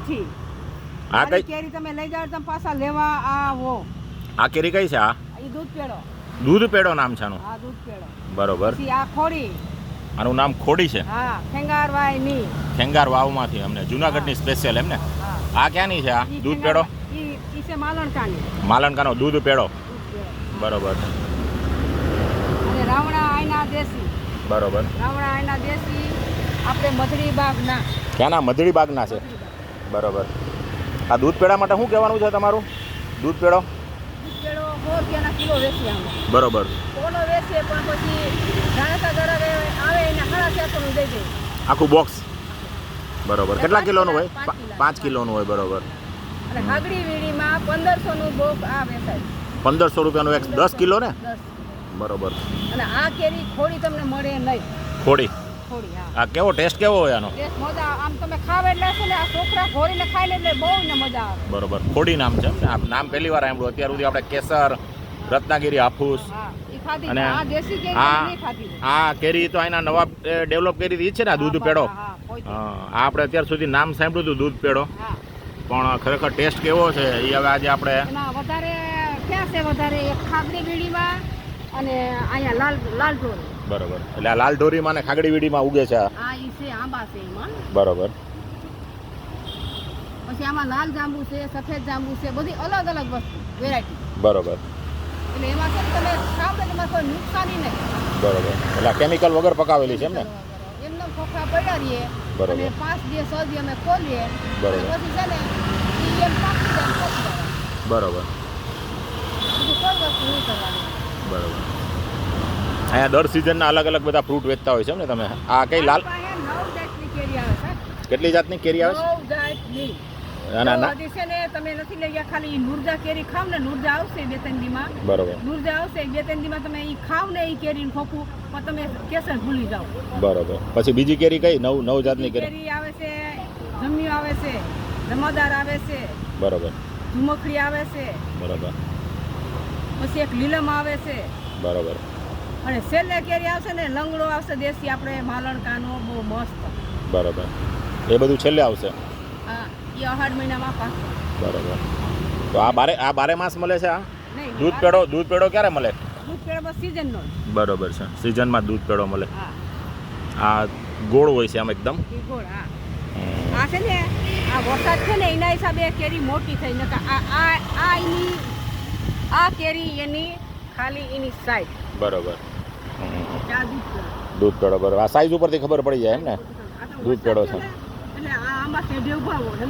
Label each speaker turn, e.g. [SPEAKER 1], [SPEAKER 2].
[SPEAKER 1] નથી.
[SPEAKER 2] આ કઈ
[SPEAKER 1] કેરી તમે લઈ જાવ તમે પાછા લેવા આવો.
[SPEAKER 2] આ કેરી કઈ છે? આ
[SPEAKER 1] એ દૂધ પેડો.
[SPEAKER 2] દૂધ પેડો નામ છે આનું?
[SPEAKER 1] હા, દૂધ પેડો.
[SPEAKER 2] બરોબર.
[SPEAKER 1] પછી આ ખોડી.
[SPEAKER 2] આનું નામ ખોડી છે?
[SPEAKER 1] હા, ખેંગારવાય ની.
[SPEAKER 2] ખેંગાર વાવમાંથી અમને જુનાગઢની સ્પેશિયલ એમ ને? આ ક્યાંની છે? આ દૂધ પેડો
[SPEAKER 1] ઈ છે માલણકાની.
[SPEAKER 2] માલણકાનો દૂધ પેડો. બરોબર.
[SPEAKER 1] અને રાવણા આયના દેશી.
[SPEAKER 2] બરોબર.
[SPEAKER 1] રાવણા આયના દેશી આપણે મધડી બાગના.
[SPEAKER 2] ક્યાંના? મધડી બાગના છે. બરોબર. આ દૂધ પેડા માટે શું કહેવાનું છે તમારું? દૂધ પેડો
[SPEAKER 1] દૂધ પેડો 100 રૂપિયાના કિલો વેચીએ અમે.
[SPEAKER 2] બરોબર.
[SPEAKER 1] કોનો વેચીએ પણ પછી જાણતા ગરગ આવે એને 450 નું દઈ દે.
[SPEAKER 2] આખું બોક્સ? બરોબર. કેટલા કિલોનું હોય? 5 કિલોનું હોય. બરોબર.
[SPEAKER 1] અને હાગડી વીડીમાં 1500 નું બોક્સ આ વેચાય.
[SPEAKER 2] 1500 રૂપિયાનું એક 10 કિલો ને?
[SPEAKER 1] 10.
[SPEAKER 2] બરોબર.
[SPEAKER 1] અને આ કેરી ખોડી તમને મળે નહીં.
[SPEAKER 2] ખોડી?
[SPEAKER 1] ખોડી, હા.
[SPEAKER 2] આ કેવો ટેસ્ટ કેવો હોય આનો?
[SPEAKER 1] ટેસ્ટ મજા આમ તમે ખાવ એટલે છે ને આ છોકરા ઘોરીને ખાઈ લે એટલે બહુ ને મજા આવે.
[SPEAKER 2] બરોબર. ખોડી નામ છે ને? આ નામ પહેલી વાર સાંભળ્યું. અત્યાર સુધી આપણે કેસર, રત્નાગીરી, હાફૂસ
[SPEAKER 1] હા, ઈ ખાધી.
[SPEAKER 2] અને
[SPEAKER 1] આ દેશી કેરી નહીં ખાધી.
[SPEAKER 2] આ કેરી તો અહીંના નવા ડેવલપ કરી હતી છે ને, આ દૂધ પેડો.
[SPEAKER 1] હા, કોઈ તો.
[SPEAKER 2] આ આપણે અત્યાર સુધી નામ સાંભળ્યું હતું દૂધ પેડો,
[SPEAKER 1] હા.
[SPEAKER 2] પણ ખરેખર ટેસ્ટ કેવો છે એ હવે આજે આપણે
[SPEAKER 1] એમાં વધારે ક્યાં છે? વધારે એક ખાગડી વીડીમાં અને અહીંયા લાલ ઢોર.
[SPEAKER 2] બરોબર. એટલે આ લાલ ઢોરીમાં ને ખાગડી વીડીમાં ઉગે છે આ.
[SPEAKER 1] આ ઈ છે આંબા છે એમાં.
[SPEAKER 2] બરોબર.
[SPEAKER 1] પછી આમાં લાલ જાંબુ છે, સફેદ જાંબુ છે, બધી અલગ અલગ વસ્તુ વેરાયટી.
[SPEAKER 2] બરોબર.
[SPEAKER 1] એટલે એમાં છે ને તમે ખાવ ને એમાં કોઈ નુકસાની નહીં.
[SPEAKER 2] બરોબર. એટલે કેમિકલ વગર પકાવેલી છે એમ ને?
[SPEAKER 1] એમને ખોખા પડ્યા રહીએ
[SPEAKER 2] બરોબર.
[SPEAKER 1] અને 5 દિવસ 6 દિવસ અમે ખોલીએ.
[SPEAKER 2] બરોબર.
[SPEAKER 1] અને પછી છે ને ઈ એમ પાકી જાય પકી જાય.
[SPEAKER 2] બરોબર.
[SPEAKER 1] બીજું કોઈ વસ્તુ નહીં કરવાની.
[SPEAKER 2] બરોબર. અહીંયા દર સિઝનના અલગ અલગ બધા ફ્રૂટ વેચતા હોય છે એમ ને તમે? આ કઈ લાલ
[SPEAKER 1] મારી પાસે 9 જાતની કેરી આવે છે.
[SPEAKER 2] કેટલી જાતની કેરી આવે
[SPEAKER 1] 9 જાતની.
[SPEAKER 2] છે? ના.
[SPEAKER 1] હજી છે ને તમે નથી લઈ ગયા ખાલી ઈ નુરજા કેરી ખાવ ને નુરજા આવશે 2-3 દીમાં.
[SPEAKER 2] બરોબર.
[SPEAKER 1] નુરજા આવશે 2-3 દીમાં તમે ઈ ખાવ ને ઈ કેરીનું ખોખું પણ તમે કેસર ભૂલી જાઓ.
[SPEAKER 2] બરોબર. પછી બીજી કેરી કઈ? નવ જાતની કેરી?
[SPEAKER 1] કેરી આવે છે, જમ્યું આવે છે, જમાદાર આવે છે,
[SPEAKER 2] બરોબર.
[SPEAKER 1] ઝુમખડી આવે છે,
[SPEAKER 2] બરોબર.
[SPEAKER 1] પછી એક લીલમ આવે છે
[SPEAKER 2] બરોબર.
[SPEAKER 1] અને છેલ્લે કેરી આવશે ને લંગડો આવશે દેશી આપણે માલણકાનો બહુ મસ્ત.
[SPEAKER 2] બરોબર. એ બધું છેલ્લે આવશે?
[SPEAKER 1] હા, એ 8 મહિનામાં પાકશે.
[SPEAKER 2] બરોબર. તો આ બારે માસ મળે છે આ
[SPEAKER 1] નહીં,
[SPEAKER 2] દૂધ પેડો ક્યારે મળે?
[SPEAKER 1] દૂધ પેડો બસ સિઝનનો.
[SPEAKER 2] બરોબર છે. સિઝનમાં દૂધ પેડો મળે.
[SPEAKER 1] હા,
[SPEAKER 2] આ ગોળ હોય છે આમ એકદમ.
[SPEAKER 1] એ ગોળ. હા, આ છે ને આ વરસાદ છે ને એના હિસાબે કેરી મોટી થઈ નકા આ કેરી એની ખાલી એની સાઈઝ.
[SPEAKER 2] બરોબર.
[SPEAKER 1] દૂધ
[SPEAKER 2] દૂધ પેડો. બરોબર. આ સાઈઝ ઉપરથી ખબર પડી જાય એમ ને? દૂધ પેડો છે.
[SPEAKER 1] એટલે આ આંબા કેઢે ઉભા હોય.